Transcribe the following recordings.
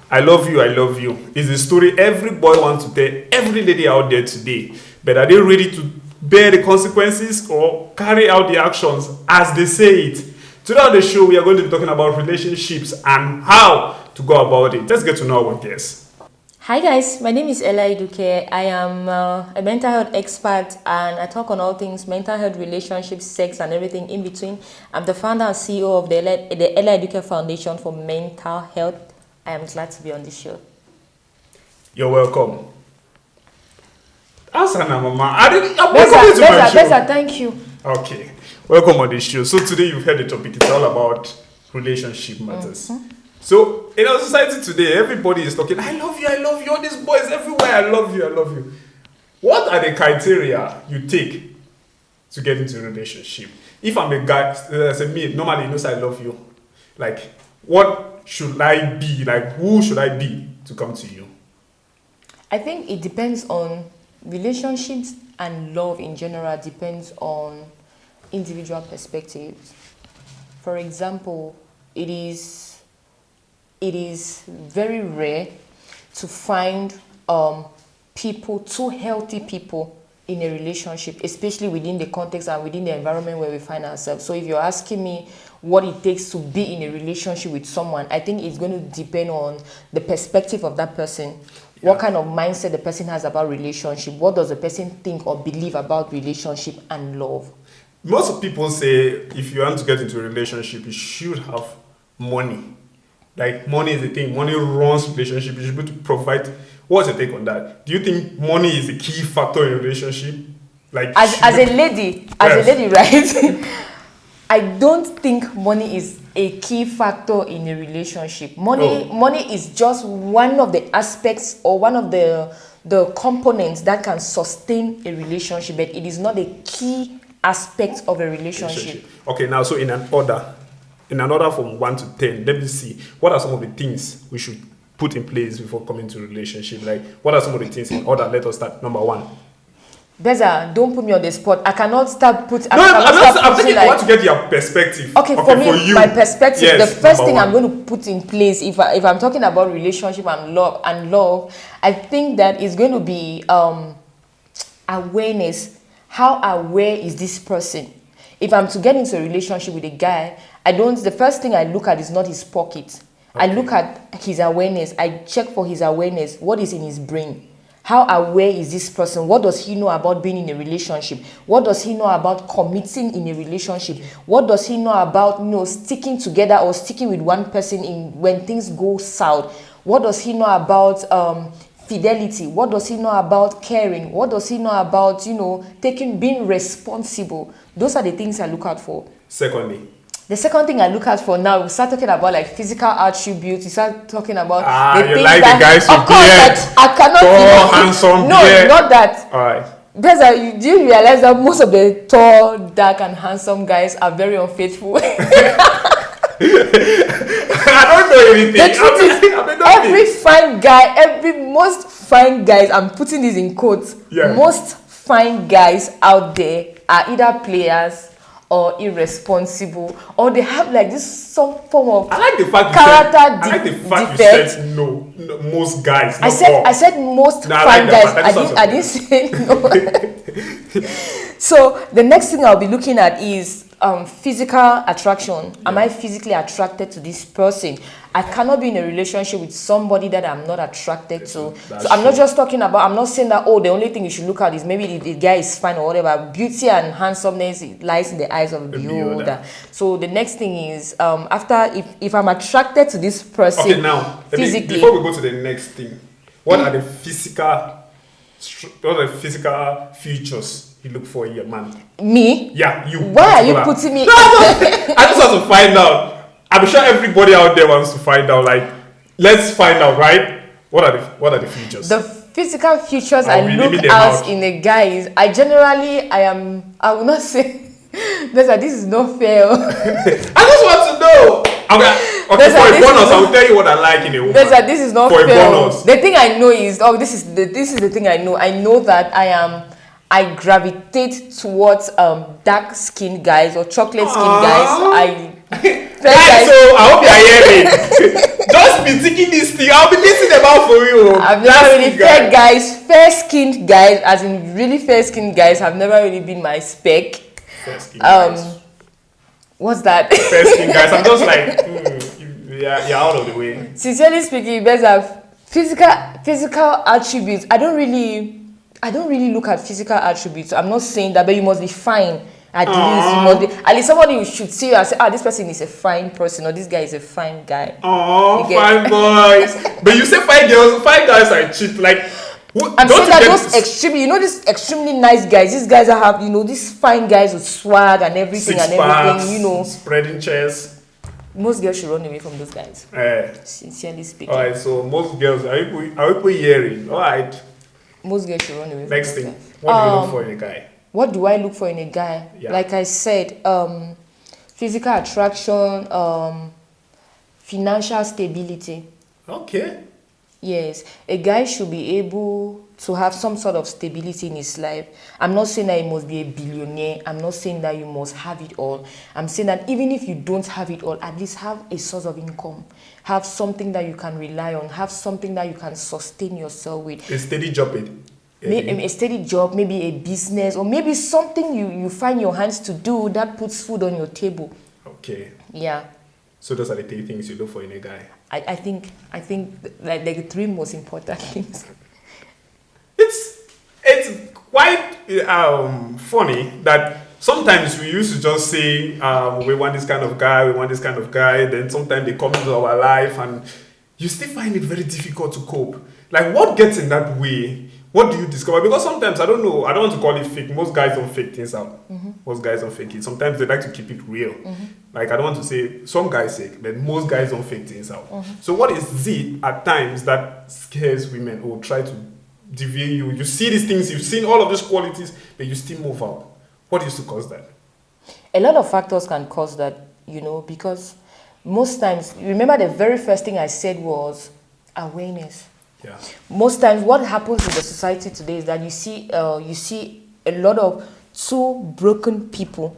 I love you, I love you. It's a story every boy wants to tell every lady out there today. But are they ready to bear the consequences or carry out the actions as they say it? Today on the show, we are going to be talking about relationships and how to go about it. Let's get to know our guests. Hi guys, my name is Eduke. I am a mental health expert and I talk on all things mental health, relationships, sex and everything in between. I'm the founder and CEO of the Eduke Foundation for Mental Health. I am glad to be on this show. You're welcome. Asana Mama. Beza, thank you. Okay. Welcome on this show. So today you've heard the topic. It's all about relationship matters. Mm-hmm. So in our society today, everybody is talking, I love you, all these boys everywhere, I love you. What are the criteria you take to get into a relationship? If I'm a guy, say me, normally knows I love you. Like, what should I be? Like, who should I be to come to you? I think it depends on relationships, and love in general depends on individual perspectives. For example, it is very rare to find two healthy people in a relationship, especially within the context and within the environment where we find ourselves. So if you're asking me what it takes to be in a relationship with someone, I think it's going to depend on the perspective of that person. Yeah. What kind of mindset the person has about relationship? What does the person think or believe about relationship and love? Most people say if you want to get into a relationship, you should have money. Like, money is the thing. Money runs relationship. You should be able to provide. What's your take on that? Do you think money is a key factor in a relationship? Like, as a lady, right? I don't think money is a key factor in a relationship. Money is just one of the aspects or one of the components that can sustain a relationship, but it is not a key aspect of a relationship. Okay, now, so in an order from 1 to 10, let me see. What are some of the things we should put in place before coming to a relationship? Like, what are some of the things in order? Let us start. Number 1. Beza, don't put me on the spot. I cannot start putting... I'm thinking I want to get your perspective. Okay, for me, my perspective, yes, the first thing I'm going to put in place, if I'm talking about relationship and love, I think that is going to be awareness. How aware is this person? If I'm to get into a relationship with a guy, the first thing I look at is not his pocket. Okay. I look at his awareness. I check for his awareness. What is in his brain? How aware is this person? What does he know about being in a relationship? What does he know about committing in a relationship? What does he know about, sticking together or sticking with one person when things go south? What does he know about fidelity? What does he know about caring? What does he know about, being responsible? Those are the things I look out for. Secondly, the second thing I look out for now, we start talking about like physical attributes. We start talking about the things like the guys with beard. I cannot. Tall, handsome, no, beard. Not that. All right. Because do you realize that most of the tall, dark, and handsome guys are very unfaithful? I don't know anything. The truth is, most fine guys, I'm putting this in quotes. Yeah. Most fine guys out there are either players or irresponsible, or they have like this some form of character defect. You said no, most guys. I said most fine guys. I didn't say no. So the next thing I'll be looking at is physical attraction. Yeah. Am I physically attracted to this person? I cannot be in a relationship with somebody that I'm not attracted to. So I'm not just talking about, I'm not saying that, the only thing you should look at is maybe the guy is fine or whatever. Beauty and handsomeness lies in the eyes of the beholder. So the next thing is, if I'm attracted to this person, okay, now, physically, before we go to the next thing, what are the physical features you look for in a man? Me? Yeah, you. Why are you putting me? I just want to find out. I'm sure everybody out there wants to find out. Like, let's find out, right? What are the features? The physical features I look out in a guy is I will not say this is not fair. I just want to know. Okay, for a bonus, I will tell you what I like in a woman. This is not fair. For a bonus. The thing I know is this is the thing I know. I know that I gravitate towards dark skinned guys or chocolate skinned guys. Guys, so I hope you're hearing. Just be taking this thing. I'll be listening about for you. I've never really fair-skinned guys, as in really fair-skinned guys, have never really been my spec. Fair-skinned guys. What's that? Fair-skinned guys. I'm just like, you're out of the way. Sincerely speaking, you guys have physical attributes. I don't really look at physical attributes. I'm not saying that, but you must be fine. At least somebody who should see you and say, this person is a fine person, or this guy is a fine guy. Fine boys. But you say fine girls, fine guys are cheap. Like, I'm saying that those these extremely nice guys, these guys that have, these fine guys with swag and everything spreading chest. Most girls should run away from those guys. Sincerely speaking. Alright, so most girls, are you hearing? Alright. Most girls should run away from Next those thing, guys. what do you look for in a guy? What do I look for in a guy? Yeah. Like I said, physical attraction, financial stability. Okay. Yes, a guy should be able to have some sort of stability in his life. I'm not saying that he must be a billionaire. I'm not saying that you must have it all. I'm saying that even if you don't have it all, at least have a source of income. Have something that you can rely on. Have something that you can sustain yourself with. A steady job. A steady job, maybe a business, or maybe something you find your hands to do that puts food on your table. Okay. Yeah. So those are the three things you look for in a guy. I think like the three most important things. It's quite funny that sometimes we used to just say we want this kind of guy, then sometimes they come into our life and you still find it very difficult to cope. Like, what gets in that way? What do you discover? Because sometimes, I don't know, I don't want to call it fake. Most guys don't fake things out. Mm-hmm. Most guys don't fake it. Sometimes they like to keep it real. Mm-hmm. Like, I don't want to say some guys fake, but most guys don't fake things out. Mm-hmm. So what is it at times that scares women or try to deviate you? You see these things, you've seen all of these qualities, but you still move out. What used to cause that? A lot of factors can cause that, because most times, remember the very first thing I said was awareness. Yeah. Most times what happens in the society today is that you see a lot of two broken people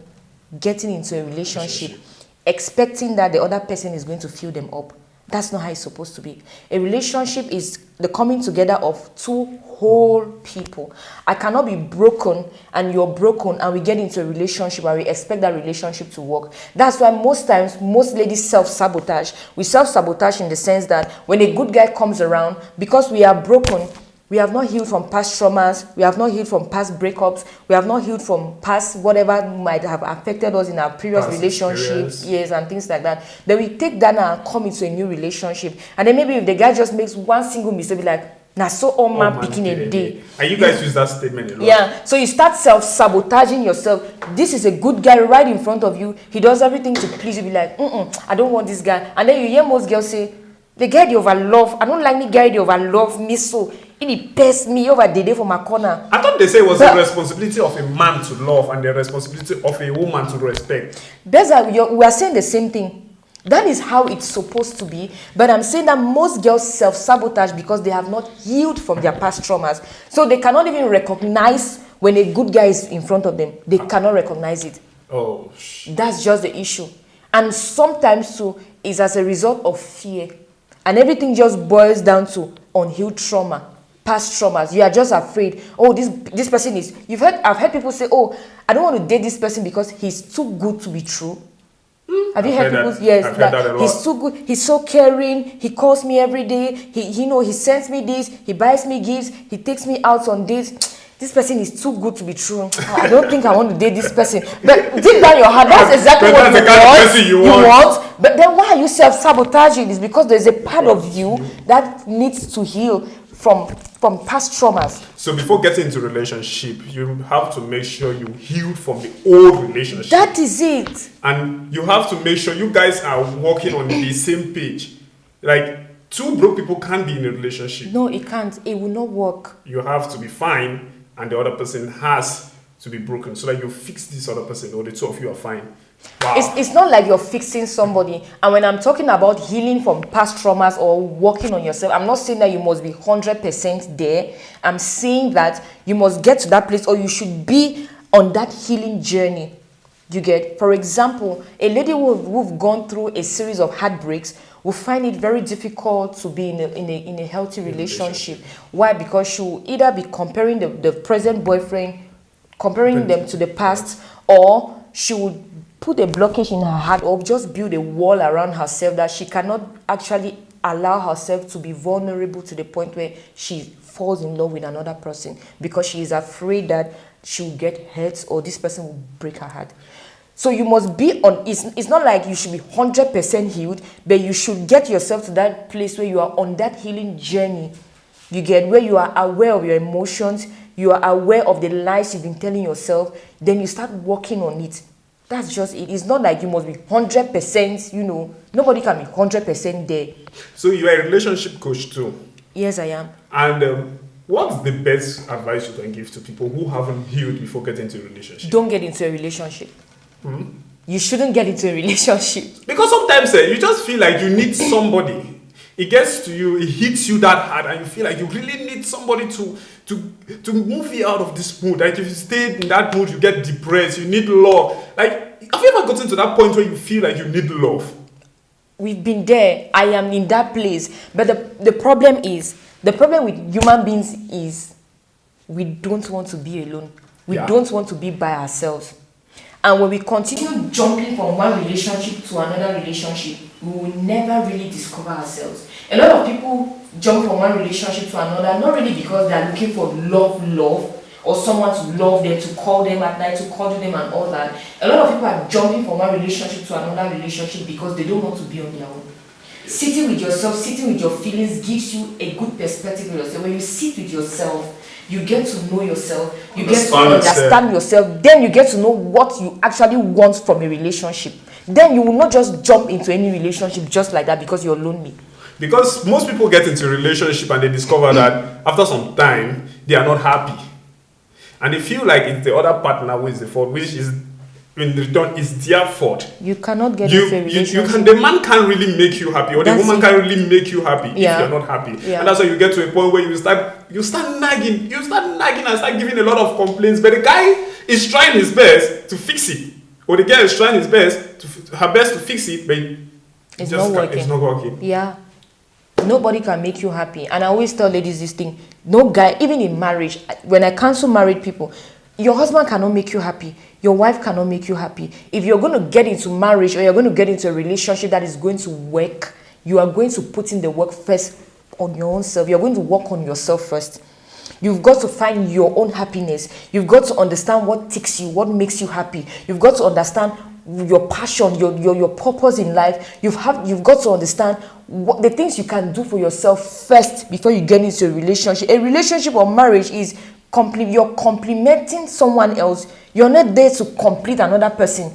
getting into a relationship expecting that the other person is going to fill them up. That's not how it's supposed to be. A relationship is the coming together of two whole people. I cannot be broken and you're broken and we get into a relationship and we expect that relationship to work. That's why most times, most ladies self-sabotage. We self-sabotage in the sense that when a good guy comes around, because we are broken, we have not healed from past traumas. We have not healed from past breakups. We have not healed from past whatever might have affected us in our previous relationships, years and things like that. Then we take that and come into a new relationship. And then maybe if the guy just makes one single mistake, be like, nah, so all man picking a day. And you guys use that statement a lot. Yeah. So you start self-sabotaging yourself. This is a good guy right in front of you. He does everything to please you. Be like, I don't want this guy. And then you hear most girls say, the guy they overlove. I don't like the guy they overlove me so. It pissed me over the day for my corner. I thought they say it was the responsibility of a man to love and the responsibility of a woman to respect. We are saying the same thing. That is how it's supposed to be. But I'm saying that most girls self-sabotage because they have not healed from their past traumas. So they cannot even recognize when a good guy is in front of them. They cannot recognize it. Oh, that's just the issue. And sometimes too, it's as a result of fear. And everything just boils down to unhealed trauma. Past traumas. You are just afraid. Oh, this person is. I've heard people say, oh, I don't want to date this person because he's too good to be true. Have you heard people? Yes, I've heard that a lot. He's too good. He's so caring. He calls me every day. He sends me this. He buys me gifts. He takes me out on dates. This person is too good to be true. I don't think I want to date this person. But deep down your heart, that's exactly what you want. But then why are you self-sabotaging? It's because there's a part of you that needs to heal from past traumas. So before getting into a relationship, you have to make sure you heal from the old relationship. That is it. And you have to make sure you guys are working on the same page. Like, two broke people can't be in a relationship. No, it can't. It will not work. You have to be fine and the other person has to be broken so that you fix this other person or the two of you are fine. Wow. It's not like you're fixing somebody. And when I'm talking about healing from past traumas or working on yourself, I'm not saying that you must be 100% there. I'm saying that you must get to that place or you should be on that healing journey. You get, for example, a lady who've gone through a series of heartbreaks will find it very difficult to be in a healthy relationship. Why? Because she will either be comparing the present boyfriend, comparing them to the past, or she would put a blockage in her heart or just build a wall around herself that she cannot actually allow herself to be vulnerable to the point where she falls in love with another person because she is afraid that she will get hurt or this person will break her heart. So you must be on, it's not like you should be 100% healed, but you should get yourself to that place where you are on that healing journey. You get, where you are aware of your emotions, you are aware of the lies you've been telling yourself, then you start working on it. That's just it. It's not like you must be 100%, nobody can be 100% there. So you are a relationship coach too? Yes, I am. And what's the best advice you can give to people who haven't healed before getting into a relationship? Don't get into a relationship. You shouldn't get into a relationship. Because sometimes you just feel like you need somebody. It gets to you, it hits you that hard, and you feel like you really need somebody to move you out of this mood. Like if you stay in that mood, you get depressed, you need love. Like, have you ever gotten to that point where you feel like you need love? We've been there. I am in that place. But the problem with human beings is we don't want to be alone. We don't want to be by ourselves. And when we continue jumping from one relationship to another relationship, we will never really discover ourselves. A lot of people jump from one relationship to another, not really because they are looking for love, or someone to love them, to call them at night, to cuddle them and all that. A lot of people are jumping from one relationship to another relationship because they don't want to be on their own. Sitting with yourself, sitting with your feelings gives you a good perspective of yourself. When you sit with yourself, you get to know yourself, you get to understand yourself, then you get to know what you actually want from a relationship. Then you will not just jump into any relationship just like that because you're lonely. Because most people get into a relationship and they discover that after some time, they are not happy. And they feel like it's the other partner who is the fault, which is, in return, is their fault. You cannot get into a relationship. The man can't really make you happy, or the woman can't really make you happy if you're not happy. And that's why you get to a point where you start nagging and start giving a lot of complaints. But the guy is trying his best to fix it, or the girl is trying her best to fix it, but it's not working. It's not working. Yeah. Nobody can make you happy. And I always tell ladies this thing. No guy, even in marriage, when I counsel married people, your husband cannot make you happy. Your wife cannot make you happy. If you're going to get into marriage or you're going to get into a relationship that is going to work, you are going to put in the work first on your own self. You're going to work on yourself first. You've got to find your own happiness. You've got to understand what ticks you, what makes you happy. You've got to understand your passion, your purpose in life. You've got to understand what the things you can do for yourself first before you get into a relationship. A relationship or marriage is you're complementing someone else. You're not there to complete another person.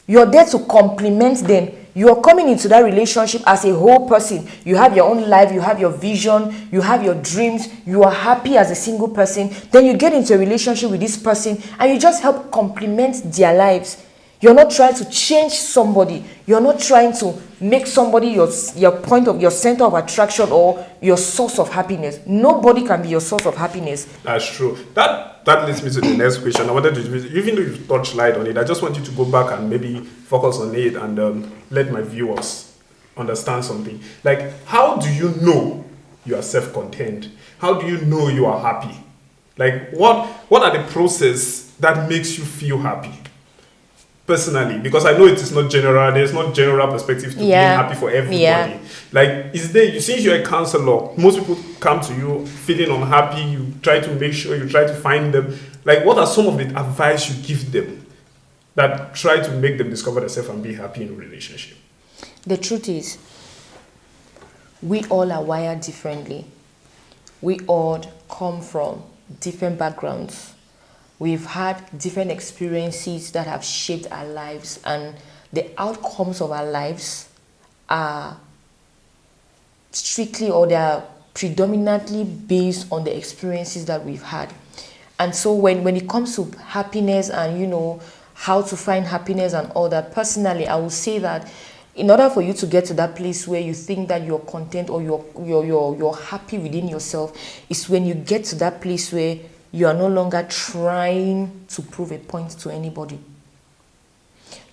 You're there to complement them. You're coming into that relationship as a whole person. You have your own life, you have your vision, you have your dreams, you are happy as a single person. Then you get into a relationship with this person and you just help complement their lives. You're not trying to change somebody. You're not trying to make somebody your center of attraction or your source of happiness. Nobody can be your source of happiness. That's true. That leads me to the next question. I wanted to, even though you've touched light on it, I just want you to go back and maybe focus on it and let my viewers understand something. Like, how do you know you are self-content? How do you know you are happy? Like, what are the process that makes you feel happy? Personally, because I know it is not general, there's not general perspective to being happy for everybody. Like, since you're a counselor, most people come to you feeling unhappy, you try to make sure, you try to find them. Like, what are some of the advice you give them that try to make them discover themselves and be happy in a relationship? The truth is, we all are wired differently. We all come from different backgrounds. We've had different experiences that have shaped our lives, and the outcomes of our lives are strictly, or they are predominantly based on the experiences that we've had. And so when it comes to happiness and, how to find happiness and all that, personally, I will say that in order for you to get to that place where you think that you're content or you're happy within yourself, is when you get to that place where you are no longer trying to prove a point to anybody.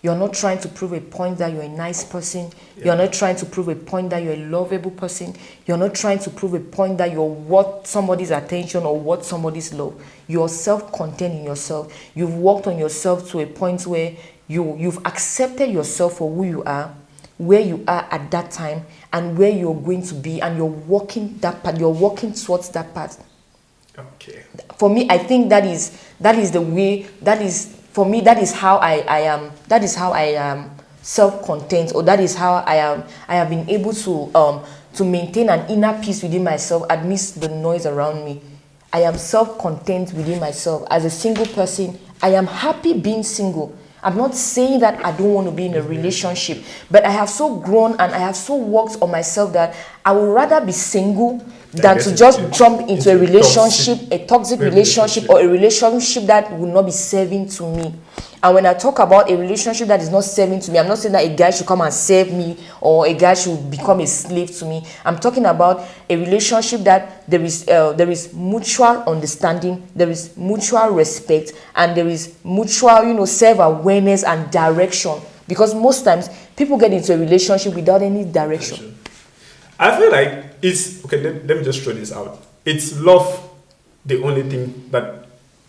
You're not trying to prove a point that you're a nice person. You're not trying to prove a point that you're a lovable person. You're not trying to prove a point that you're worth somebody's attention or worth somebody's love. You're self-contained in yourself. You've worked on yourself to a point where you've accepted yourself for who you are, where you are at that time, and where you're going to be, and you're walking that path. You're walking towards that path. Okay. For me, I think that is the way. For me, that is how I am. That is how I am self-contained, or that is how I have been able to maintain an inner peace within myself amidst the noise around me. I am self-contained within myself. As a single person, I am happy being single. I'm not saying that I don't want to be in a relationship, but I have so grown and I have so worked on myself that I would rather be single than to just jump into a relationship, a toxic relationship, or a relationship that will not be serving to me. And when I talk about a relationship that is not serving to me, I'm not saying that a guy should come and serve me or a guy should become a slave to me. I'm talking about a relationship that there is mutual understanding, there is mutual respect, and there is mutual, self-awareness and direction. Because most times people get into a relationship without any direction. I feel like it's okay. Let me just throw this out. It's love the only thing that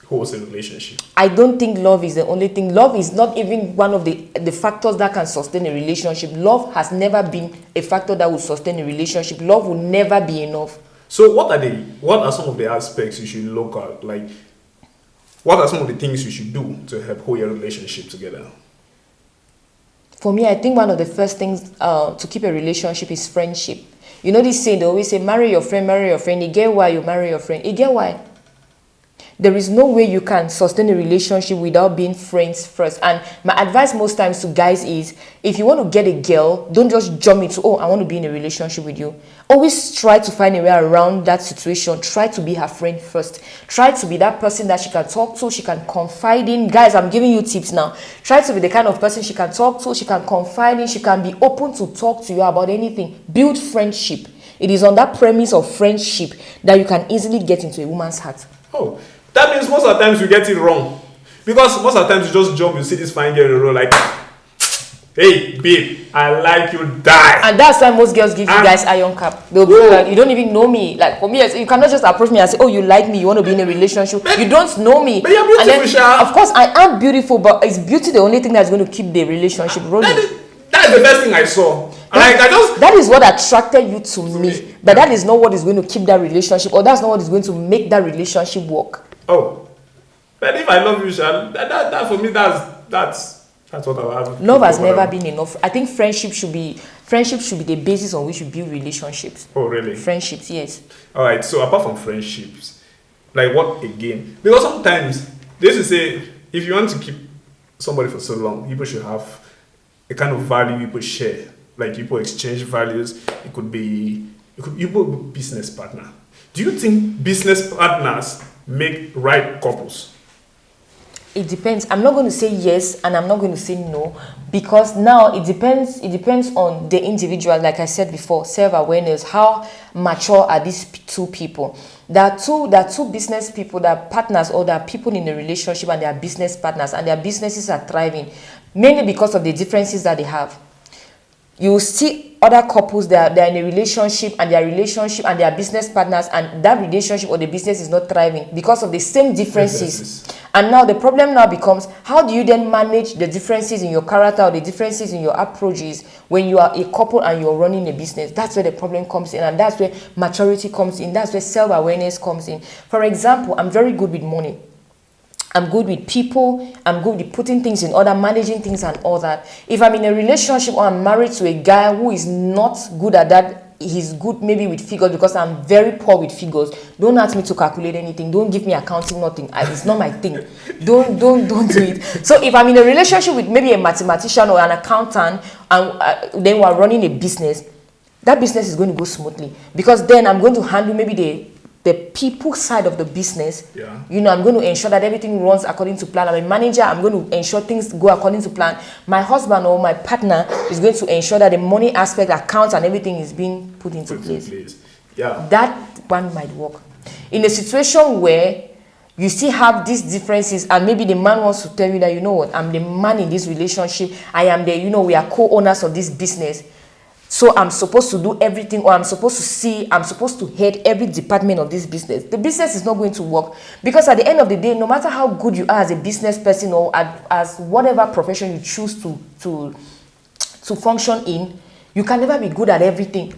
holds a relationship? I don't think love is the only thing. Love is not even one of the factors that can sustain a relationship. Love has never been a factor that will sustain a relationship. Love will never be enough. So what are some of the aspects you should look at? Like, what are some of the things you should do to help hold your relationship together? For me, I think one of the first things to keep a relationship is friendship. You know this saying, they always say, marry your friend, marry your friend. You get why you marry your friend. You get why? There is no way you can sustain a relationship without being friends first. And my advice most times to guys is, if you want to get a girl, don't just jump into, I want to be in a relationship with you. Always try to find a way around that situation. Try to be her friend first. Try to be that person that she can talk to, she can confide in. Guys, I'm giving you tips now. Try to be the kind of person she can talk to, she can confide in, she can be open to talk to you about anything. Build friendship. It is on that premise of friendship that you can easily get into a woman's heart. Oh, that means most of the times you get it wrong. Because most of the times you just jump, you see this fine girl in a row like, hey, babe, I like you, die. And that's why most girls give you guys iron cap. They'll be like, you don't even know me. Like, for me, you cannot just approach me and say, oh, you like me, you want to be in a relationship. You don't know me. But you're beautiful, Sha. Of course, I am beautiful, but is beauty the only thing that's going to keep the relationship rolling? That's the best thing I saw. That is what attracted you to me. But that is not what is going to keep that relationship, or that's not what is going to make that relationship work. Oh, but if I love you, Sha, that for me, that's what I have. Love has never been enough. I think friendship should be the basis on which you build relationships. Oh, really? Friendships, yes. All right. So apart from friendships, like what again? Because sometimes they used to say, if you want to keep somebody for so long, people should have a kind of value people share. Like people exchange values. It could be business partner. Do you think business partners make right couples? It depends. I'm not going to say yes and I'm not going to say no, because now it depends on the individual. Like I said before, self-awareness. How mature are these two people? There are two business people, that are partners, or there are people in a relationship and they are business partners and their businesses are thriving, mainly because of the differences that they have. You will see other couples that they're in a relationship and their business partners, and that relationship or the business is not thriving because of the same differences. And now the problem now becomes, how do you then manage the differences in your character or the differences in your approaches when you are a couple and you're running a business? That's where the problem comes in, and that's where maturity comes in. That's where self-awareness comes in. For example, I'm very good with money. I'm good with people. I'm good with putting things in order, managing things and all that. If I'm in a relationship or I'm married to a guy who is not good at that, he's good maybe with figures, because I'm very poor with figures. Don't ask me to calculate anything. Don't give me accounting, nothing. It's not my thing. Don't do it. So if I'm in a relationship with maybe a mathematician or an accountant, and then we're running a business, that business is going to go smoothly, because then I'm going to handle maybe the people side of the business. Yeah. I'm going to ensure that everything runs according to plan. I'm a manager. I'm going to ensure things go according to plan. My husband or my partner is going to ensure that the money aspect, accounts and everything is being put into place. Yeah. That one might work. In a situation where you still have these differences, and maybe the man wants to tell you that, you know what, I'm the man in this relationship, I am the, you know, we are co-owners of this business, so I'm supposed to do everything, or I'm supposed to head every department of this business. The business is not going to work, because at the end of the day, no matter how good you are as a business person, or as whatever profession you choose to function in, you can never be good at everything.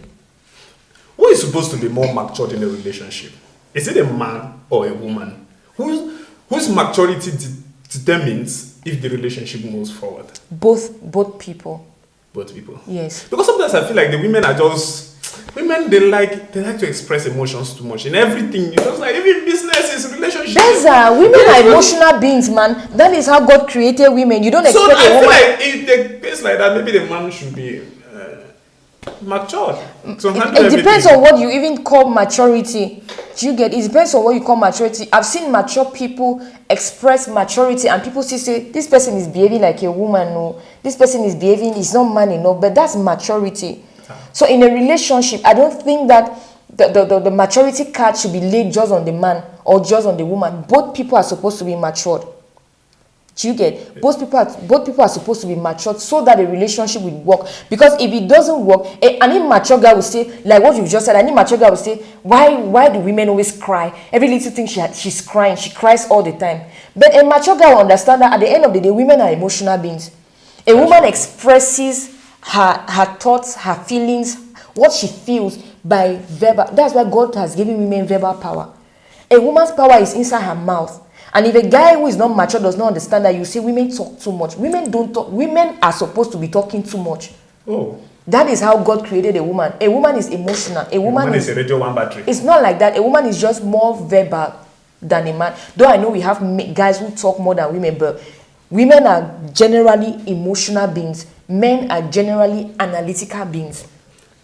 Who is supposed to be more matured in a relationship? Is it a man or a woman? Whose maturity determines if the relationship moves forward? Both people. Both people. Yes. Because sometimes I feel like the women are just they like to express emotions too much in everything. You just like, even businesses, relationships. Women are emotional beings, man. That is how God created women. You don't expect so a woman. I feel like if the case like that, maybe the man should be matured. It depends on what you even call maturity. Do you get? It depends on what you call maturity. I've seen mature people express maturity, and people still say this person is behaving like a woman. No, this person is behaving, is not man enough. But that's maturity. So in a relationship, I don't think that the maturity card should be laid just on the man or just on the woman. Both people are supposed to be matured. Do you get? Both people are supposed to be matured so that the relationship will work. Because if it doesn't work, an immature guy will say, like what you've just said, an immature guy will say, why do women always cry? Every little thing she's crying, she cries all the time. But a mature guy will understand that at the end of the day, women are emotional beings. A woman expresses her thoughts, her feelings, what she feels by verbal. That's why God has given women verbal power. A woman's power is inside her mouth. And if a guy who is not mature does not understand that, you say women talk too much. Women don't talk. Women are supposed to be talking too much. Oh. That is how God created a woman. A woman is emotional. A woman is a radio one battery. It's not like that. A woman is just more verbal than a man. Though I know we have guys who talk more than women, but women are generally emotional beings. Men are generally analytical beings.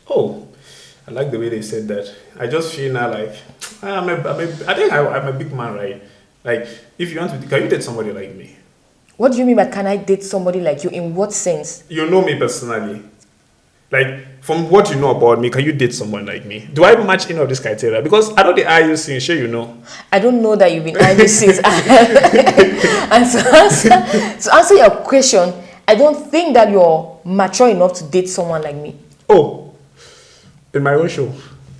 Oh, I like the way they said that. I just feel now like I think I'm a big man, right? Like, if you want to, can you date somebody like me? What do you mean by can I date somebody like you? In what sense? You know me personally. Like, from what you know about me, can you date someone like me? Do I match any of this criteria? Because I know the eye you see, sure you know. I don't know that you've been eyeing me since. And to answer your question, I don't think that you're mature enough to date someone like me. Oh, in my own show.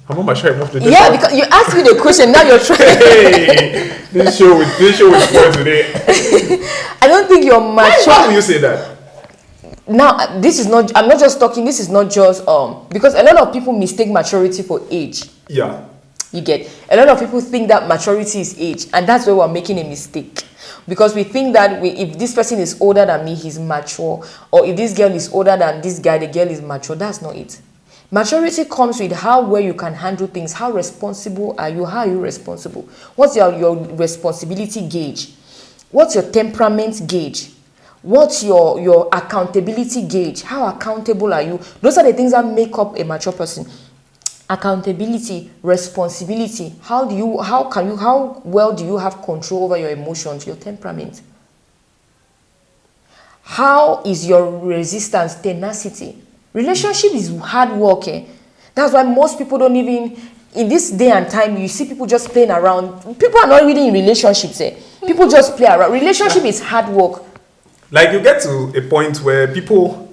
I'm not mature enough to date. Yeah, because you asked me the question, now you're trying. Hey, this show with boy today. I don't think you're mature. Why do you say that? Now, this is not, I'm not just talking, this is not just, because a lot of people mistake maturity for age. Yeah. You get? A lot of people think that maturity is age, and that's where we're making a mistake. Because we think that if this person is older than me, he's mature. Or if this girl is older than this guy, the girl is mature. That's not it. Maturity comes with how well you can handle things. How responsible are you? How are you responsible? What's your responsibility gauge? What's your temperament gauge? What's your accountability gauge? How accountable are you? Those are the things that make up a mature person. Accountability, responsibility. How well do you have control over your emotions, your temperament? How is your resistance, tenacity? Relationship is hard work. That's why most people don't even, in this day and time, you see people just playing around. People are not really in relationships. People just play around. Relationship is hard work. Like, you get to a point where people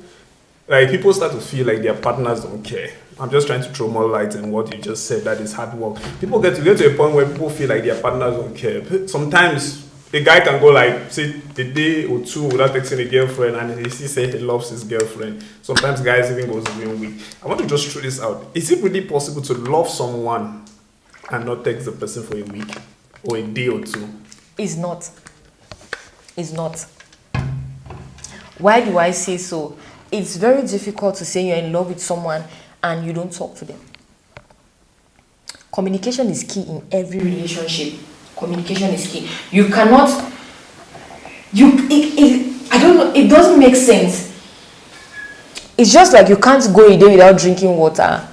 start to feel like their partners don't care. I'm just trying to throw more light on what you just said, that is hard work. People get to a point where people feel like their partners don't care. Sometimes a guy can go like, say, a day or two without texting a girlfriend, and he say he loves his girlfriend. Sometimes guys even goes even weak. I want to just throw this out. Is it really possible to love someone and not text the person for a week or a day or two? It's not. It's not. Why do I say so? It's very difficult to say you're in love with someone and you don't talk to them. Communication is key in every relationship. Communication is key. You cannot, I don't know, it doesn't make sense. It's just like you can't go a day without drinking water.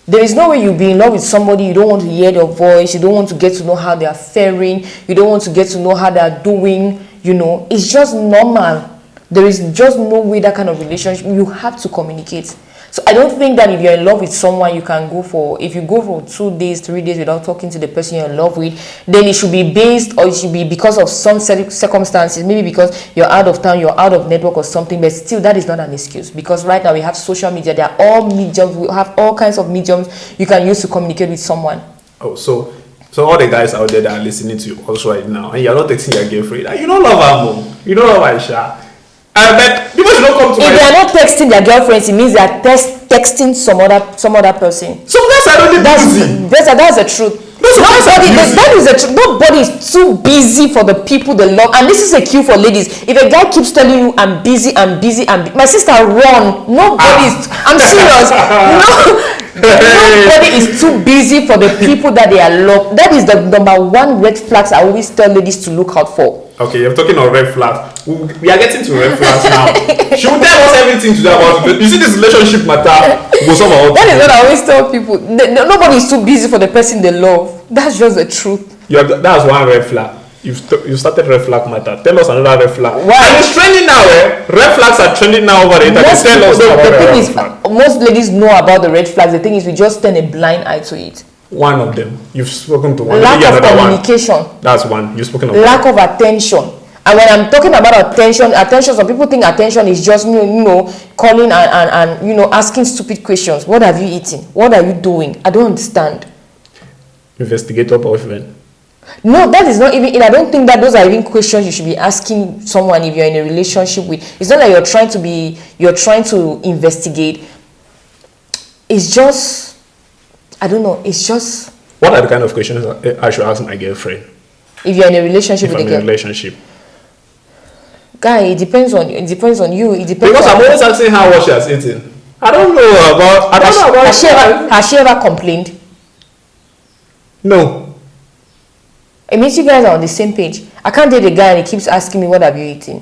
There is no way you'll be in love with somebody, you don't want to hear their voice, you don't want to get to know how they are faring, you don't want to get to know how they are doing, it's just normal. There is just no way that kind of relationship, you have to communicate. So I don't think that if you're in love with someone, you can go for, if you go for 2 days, 3 days without talking to the person you're in love with, then it should be based, or it should be because of some circumstances, maybe because you're out of town, you're out of network or something, but still that is not an excuse, because right now we have social media, they are all mediums, we have all kinds of mediums you can use to communicate with someone. Oh, so all the guys out there that are listening to you also right now, and you're not texting your girlfriend, and you don't love her more, you don't love Aisha. But people should not come to if they are not texting their girlfriends, it means they are texting some other person. Some guys are really busy. That's the truth. Nobody is too busy for the people they love, and this is a cue for ladies. If a guy keeps telling you I'm busy, my sister, run. I'm serious. Nobody is too busy for the people that they are loved. That is the number one red flags I always tell ladies to look out for. Okay, you're talking of red flags. We are getting to red flags now. She will tell us everything to that about it. You see, this relationship matter goes over. That is what I always tell people. Nobody is too busy for the person they love. That's just the truth. That's one red flag. You started red flag matter. Tell us another red flag. Why? And it's trending now, eh? Red flags are trending now over the internet. Most ladies know about the red flags. The thing is, we just turn a blind eye to it. One of them. You've spoken to one. Lack of communication. One. That's one. You've spoken of lack of attention. And when I'm talking about attention, some people think attention is just calling and asking stupid questions. What have you eaten? What are you doing? I don't understand. Investigator boyfriend. No, that is not even. I don't think that those are even questions you should be asking someone if you're in a relationship with. It's not like you're trying to investigate. It's just, I don't know. It's just. What are the kind of questions I should ask my girlfriend? If you're in a relationship with a girl. In a relationship. Guy, it depends on you. It depends. Because I'm always asking her what she has eaten. I don't know about. Has she ever complained? No. It means you guys are on the same page. I can't date a guy and he keeps asking me what have you eaten.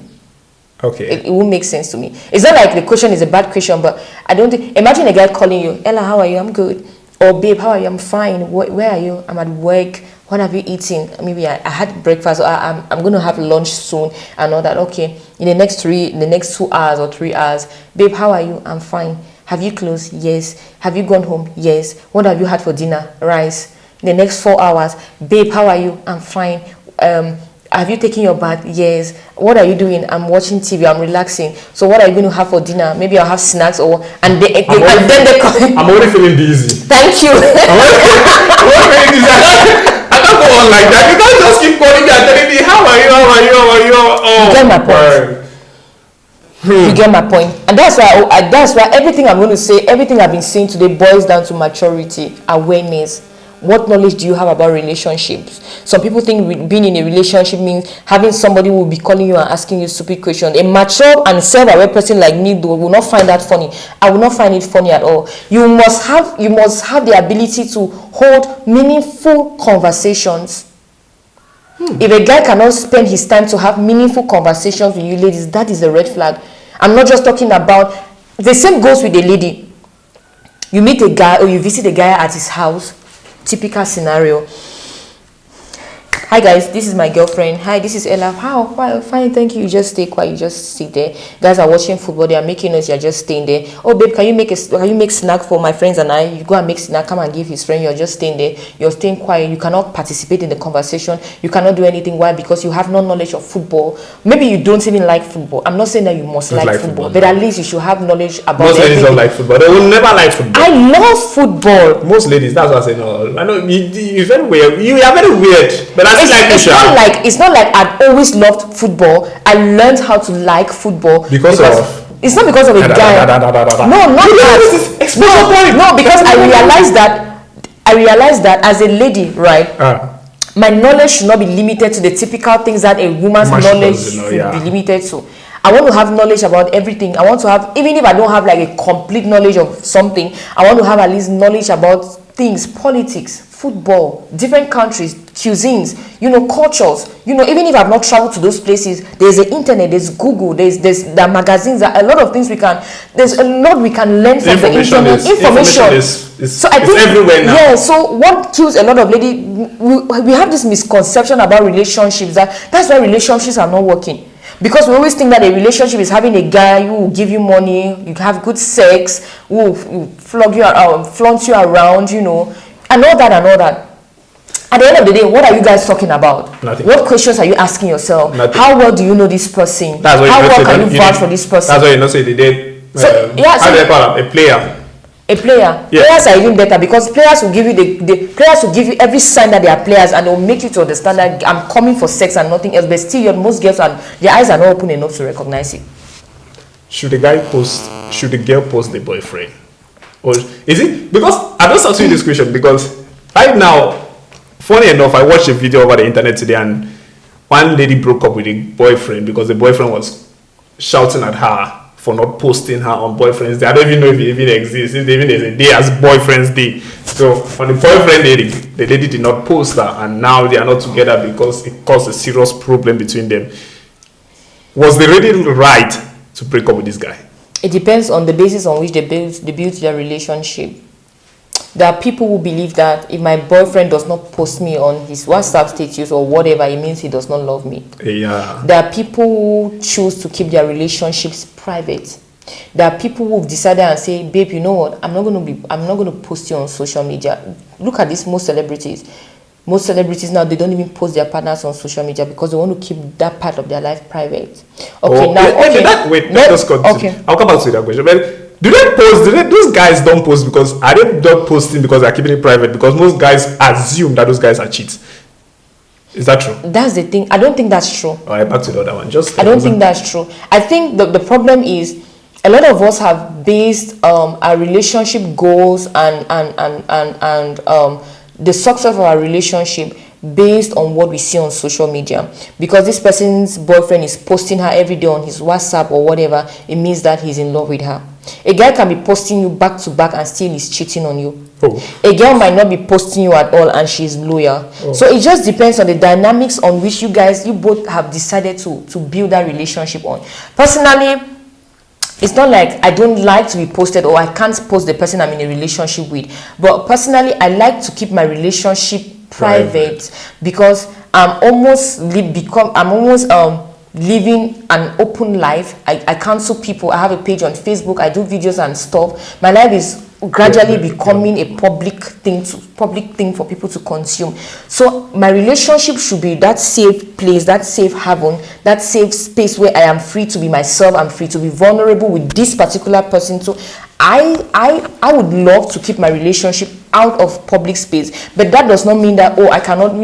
Okay. It won't make sense to me. It's not like the question is a bad question, but I don't think. Imagine a guy calling you, Ella, how are you? I'm good. Or babe, how are you? I'm fine. Where are you? I'm at work. What have you eaten? Maybe I had breakfast. Or I'm going to have lunch soon and all that. Okay. In the next 2 hours or 3 hours, babe, how are you? I'm fine. Have you closed? Yes. Have you gone home? Yes. What have you had for dinner? Rice. In the next 4 hours, babe, how are you? I'm fine. Have you taken your bath? Yes. What are you doing? I'm watching TV. I'm relaxing. So what are you going to have for dinner? Maybe I'll have snacks then they call. I'm already feeling dizzy. Thank you. I'm already feeling dizzy. I can't go on like that. You can't just keep calling me and telling me how are you? Oh, you get my point. You get my point. And that's why everything I'm going to say, everything I've been saying today boils down to maturity, awareness. What knowledge do you have about relationships? Some people think being in a relationship means having somebody who will be calling you and asking you stupid questions. A mature and self-aware person like me will not find that funny. I will not find it funny at all. You must have the ability to hold meaningful conversations. If a guy cannot spend his time to have meaningful conversations with you ladies, that is a red flag. I'm not just talking about, the same goes with a lady. You meet a guy or you visit a guy at his house. Typical scenario. Hi guys, this is my girlfriend. Hi, this is Ella. How? Fine, thank you. You just stay quiet. You just sit there. Guys are watching football. They are making noise. You're just staying there. Oh babe, can you make snack for my friends and I? You go and make snack. Come and give his friend. You're just staying there. You're staying quiet. You cannot participate in the conversation. You cannot do anything. Why? Because you have no knowledge of football. Maybe you don't even like football. I'm not saying that you must like football, but at least you should have knowledge about it. Most ladies don't like football. They will never like football. I love football. Most ladies. That's what I say. No, I know you're very weird. You are very weird. But I like it's not like I've always loved football. I learned how to like football because of. It's not because of a guy. No, not that. No, because I realized that as a lady, right? My knowledge should not be limited to the typical things that a woman's knowledge should be limited to. I want to have knowledge about everything. I want to have, even if I don't have like a complete knowledge of something, I want to have at least knowledge about things, politics, football, different countries, cuisines, cultures. Even if I've not traveled to those places, there's the internet, there's Google, there's the magazines, a lot of things there's a lot we can learn from the internet. Information is so I think everywhere now. Yeah, so what kills a lot of ladies, we have this misconception about relationships that's why relationships are not working. Because we always think that a relationship is having a guy who will give you money, you have good sex, who will flog you around, flaunt you around, and all that. At the end of the day, what are you guys talking about? Nothing. What questions are you asking yourself? Nothing. How well do you know this person? That's what How well can you vouch for this person? That's why you not say they did. So, How do they call them? A player. A player. Yeah. Players are even better because players will give you the players will give you every sign that they are players, and they'll make you to understand that I'm coming for sex and nothing else. But still, most girls and their eyes are not open enough to recognize it. Should the girl post the boyfriend? Or is it because I just asked you this question because right now, funny enough, I watched a video over the internet today, and one lady broke up with a boyfriend because the boyfriend was shouting at her for not posting her on Boyfriend's Day. I don't even know if it even exists, if even there's a day as Boyfriend's Day. So on the Boyfriend Day, the lady did not post her, and now they are not together because it caused a serious problem between them. Was the lady right to break up with this guy? It depends on the basis on which they build their relationship. There are people who believe that if my boyfriend does not post me on his WhatsApp status or whatever, it means he does not love me. Yeah. There are people who choose to keep their relationships private. There are people who've decided and say, babe, you know what? I'm not going to post you on social media. Look at this, most celebrities. Most celebrities now, they don't even post their partners on social media because they want to keep that part of their life private. Okay, let's continue. Okay. I'll come back to that question. But do they post? Those guys don't post because are they not posting because they're keeping it private? Because most guys assume that those guys are cheats. Is that true? That's the thing. I don't think that's true. All right, back to the other one. I don't think that's true. I think the problem is a lot of us have based our relationship goals and the success of our relationship based on what we see on social media. Because this person's boyfriend is posting her every day on his WhatsApp or whatever, it means that he's in love with her. A guy can be posting you back to back and still is cheating on you. Oh. A girl might not be posting you at all and she's loyal. Oh. So it just depends on the dynamics on which you both have decided to build that relationship on. Personally, it's not like I don't like to be posted or I can't post the person I'm in a relationship with. But personally, I like to keep my relationship private because I'm almost living an open life. I counsel people. I have a page on Facebook. I do videos and stuff. My life is gradually becoming a public thing for people to consume. So my relationship should be that safe place, that safe haven, that safe space where I am free to be myself. I'm free to be vulnerable with this particular person. So I would love to keep my relationship out of public space, but that does not mean that I cannot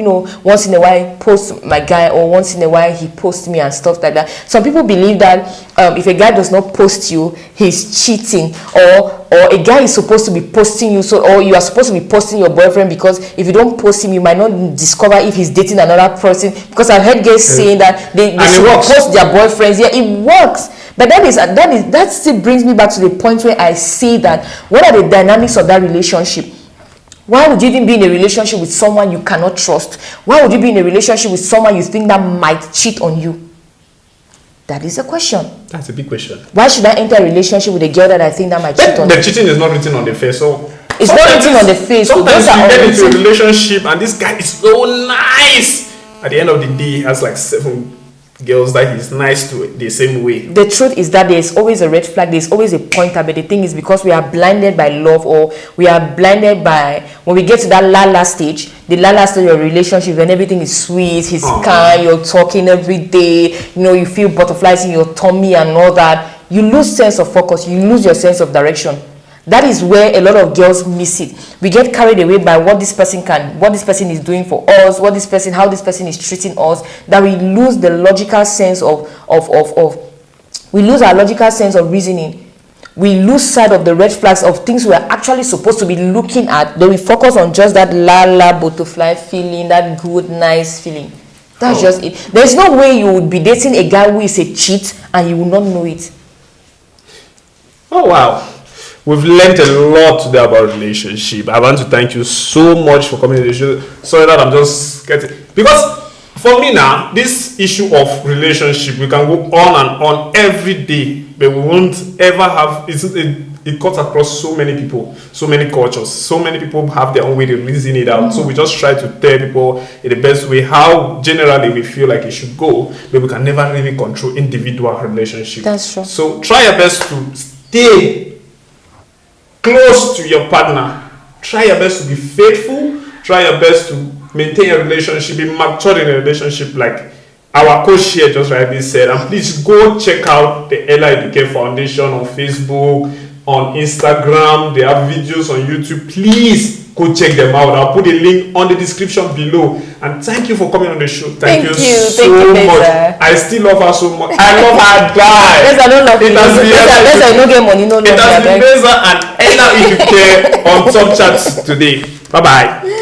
once in a while post my guy or once in a while he posts me and stuff like that. Some people believe that if a guy does not post you, he's cheating, or a guy is supposed to be posting you, or you are supposed to be posting your boyfriend because if you don't post him, you might not discover if he's dating another person. Because I've heard guys saying that they should post their boyfriends. Yeah, it works. But that still brings me back to the point where I say that what are the dynamics of that relationship? Why would you even be in a relationship with someone you cannot trust? Why would you be in a relationship with someone you think that might cheat on you? That is a question. That's a big question. Why should I enter a relationship with a girl that I think that might cheat on me? The cheating is not written on the face, so it's not written on the face. Sometimes you get into a relationship and this guy is so nice. At the end of the day, he has like 7 girls that he's nice to the same way. The truth is that there's always a red flag, there's always a pointer, but the thing is because we are blinded by love, or we are blinded by when we get to that la stage, the la stage of your relationship, when everything is sweet, he's kind, you're talking every day, you feel butterflies in your tummy and all that, you lose sense of focus, you lose your sense of direction. That is where a lot of girls miss it. We get carried away by what this person is doing for us, how this person is treating us, that we lose the logical sense we lose our logical sense of reasoning. We lose sight of the red flags of things we are actually supposed to be looking at. Then we focus on just that la butterfly feeling, that good, nice feeling. That's just it. There's no way you would be dating a guy who is a cheat and you will not know it. Oh, wow. We've learned a lot today about relationship. I want to thank you so much for coming to the show. Sorry that I'm just getting... Because for me now, this issue of relationship, we can go on and on every day, but we won't ever have... it cuts across so many people, so many cultures, so many people have their own way to reason it out. So we just try to tell people in the best way how generally we feel like it should go, but we can never really control individual relationships. That's true. So try your best to stay close to your partner. Try your best to be faithful. Try your best to maintain a relationship, be mature in a relationship, like our coach here just rightly said. And please go check out the Eduke Foundation on Facebook, on Instagram. They have videos on YouTube. Please go check them out. I'll put a link on the description below. And thank you for coming on the show. Thank you so much. I still love her so much. I love her, die. Yes, I don't love it. I don't get money. No, it has been Beza and Eduke on Top Chats today. Bye bye.